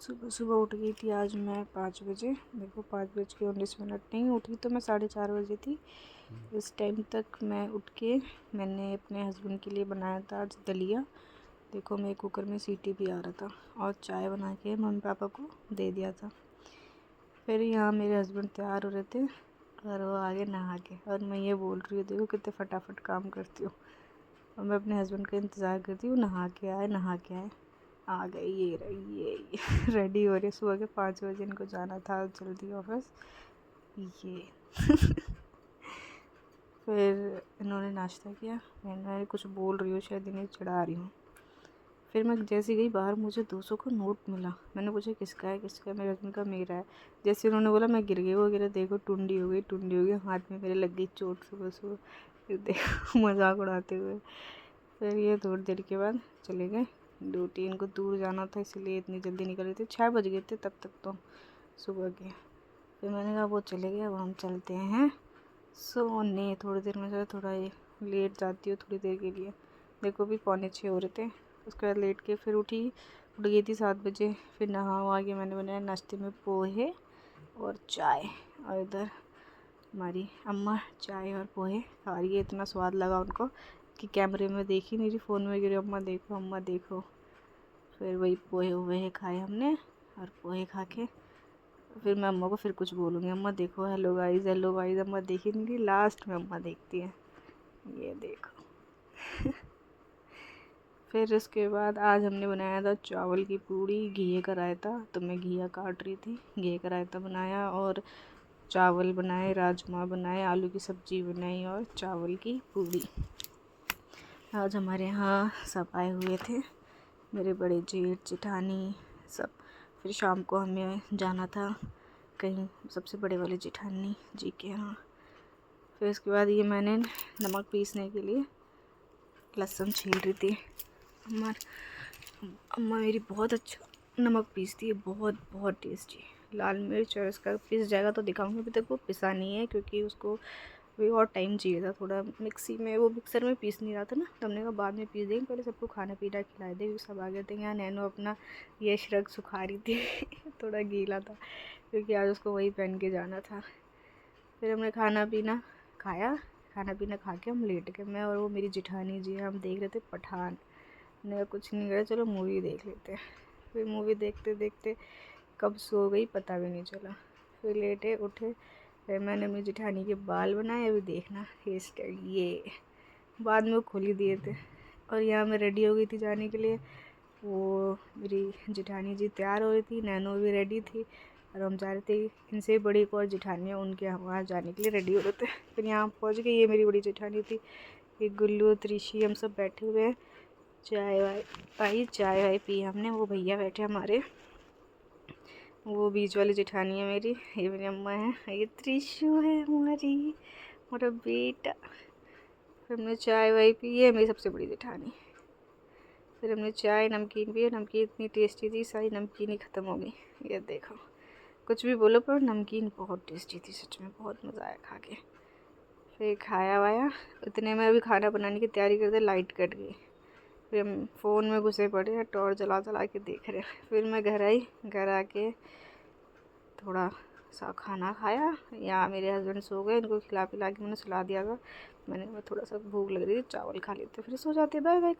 सुबह सुबह उठ गई थी आज मैं 5 बजे। देखो 5:19 नहीं उठी तो मैं 4:30 बजे थी। इस टाइम तक मैं उठ के मैंने अपने हस्बैंड के लिए बनाया था आज दलिया। देखो मेरे कुकर में सीटी भी आ रहा था और चाय बना के मम्मी पापा को दे दिया था। फिर यहाँ मेरे हस्बैंड तैयार हो रहे थे और वो आगे नहा के, और मैं ये बोल रही हूँ देखो कितने फटाफट काम करती हूँ। और मैं अपने हस्बैंड का इंतज़ार करती हूँ, नहा के आए। आ गए ये रेडी हो रही। सुबह के 5 बजे इनको जाना था जल्दी ऑफिस। ये फिर इन्होंने नाश्ता किया। मैं कुछ बोल रही हूँ, शायद इन्हें चिढ़ा रही हूँ। फिर मैं जैसे गई बाहर, मुझे 200 का नोट मिला। मैंने पूछा किसका है। मेरे हस्बैंड का मेरा है। जैसे उन्होंने बोला मैं गिर गई। वो गिरा, देखो टुंडी हो गई। हाथ में मेरे लग गई चोट सुबह सुबह। फिर देखो मजाक उड़ाते हुए। फिर ये थोड़ी देर के बाद चले गए ड्यूटी। इनको दूर जाना था इसलिए इतनी जल्दी निकल रहे थे। 6 बज गए थे तब तक तो सुबह के। फिर मैंने कहा वो चले गए, अब हम चलते हैं सोने। थोड़ी देर में थोड़ा ये लेट जाती हूँ थोड़ी देर के लिए। देखो भी 5:45 हो रहे थे। उसके बाद लेट के फिर उठ गई थी 7 बजे। फिर नहा वहा के मैंने बनाया नाश्ते में पोहे और चाय। और इधर हमारी अम्मा चाय और पोहे खा रही है। इतना स्वाद लगा उनको कि कैमरे में देख ही नहीं रही, फ़ोन में गिरे अम्मा देखो। फिर वही पोहे वहे खाए हमने। और पोहे खा के फिर मैं अम्मा को फिर कुछ बोलूँगी, अम्मा देखो हेलो गाइस। अम्मा देख ही नहीं रही, लास्ट में अम्मा देखती है। ये देखो फिर उसके बाद आज हमने बनाया था चावल की पूड़ी, घी का रायता। तो मैं घिया काट रही थी। घी का रायता बनाया और चावल बनाए, राजमा बनाए, आलू की सब्ज़ी बनाई और चावल की पूड़ी। आज हमारे यहाँ सब आए हुए थे, मेरे बड़े जेठ जेठानी सब। फिर शाम को हमें जाना था कहीं सबसे बड़े वाले जेठानी जी के यहाँ। फिर उसके बाद ये मैंने नमक पीसने के लिए लहसुन छील रही थी। अम्मा मेरी बहुत अच्छा नमक पीसती है, बहुत बहुत टेस्टी। लाल मिर्च और इसका पिस जाएगा तो दिखाऊंगी। अभी तक वो पिसा नहीं है क्योंकि उसको भी और टाइम चाहिए था थोड़ा। मिक्सर में पीस नहीं रहा था ना, तो हमने कहा बाद में पीस देंगे, पहले सबको खाना पीना खिला देंगे। सब आ गए थे। यहाँ नैनो अपना ये श्रग सुखा रही थी थोड़ा गीला था क्योंकि आज उसको वही पहन के जाना था। फिर हमने खाना पीना खा के हम लेट गए। मैं और वो मेरी जेठानी जी, हम देख रहे थे पठान। हमने कुछ नहीं करा, चलो मूवी देख लेते हैं। फिर मूवी देखते देखते कब सो गई पता भी नहीं चला। फिर लेटे उठे। फिर मैंने अपनी जेठानी के बाल बनाए। अभी देखना हेयर स्टाइल ये बाद में वो खोल ही दिए थे। और यहाँ मैं रेडी हो गई थी जाने के लिए। वो मेरी जेठानी जी तैयार हो रही थी, नैनो भी रेडी थी और हम जा रहे थे। इनसे बड़ी एक और जेठानी है, उनके वहाँ जाने के लिए रेडी हो रहे थे। फिर यहाँ पहुँच गई। ये मेरी बड़ी जेठानी थी, ये गुल्लू त्रिशी, हम सब बैठे हुए हैं। चाय वाय पी हमने। वो भैया बैठे हमारे, वो बीच वाली जेठानी है मेरी, ये मेरी अम्मा है, ये त्रिशु है हमारी, मेरा बेटा। फिर हमने चाय वाय पी है, मेरी सबसे बड़ी जेठानी। फिर हमने चाय नमकीन पी। नमकीन इतनी टेस्टी थी, सारी नमकीन ही ख़त्म हो गई। ये देखो कुछ भी बोलो पर नमकीन बहुत टेस्टी थी, सच में बहुत मज़ा आया खा के। फिर खाया वाया। इतने में अभी खाना बनाने की तैयारी करते लाइट कट गई। फिर हम फ़ोन में घुसे पड़े हैं, टॉर्च जला के देख रहे हैं। फिर मैं घर आई, घर आके थोड़ा सा खाना खाया। यहाँ मेरे हस्बैंड सो गए, इनको खिला पिला के मैंने सुला दिया था। मैंने थोड़ा सा भूख लग रही थी, चावल खा लेते फिर सो जाते। Bye bye.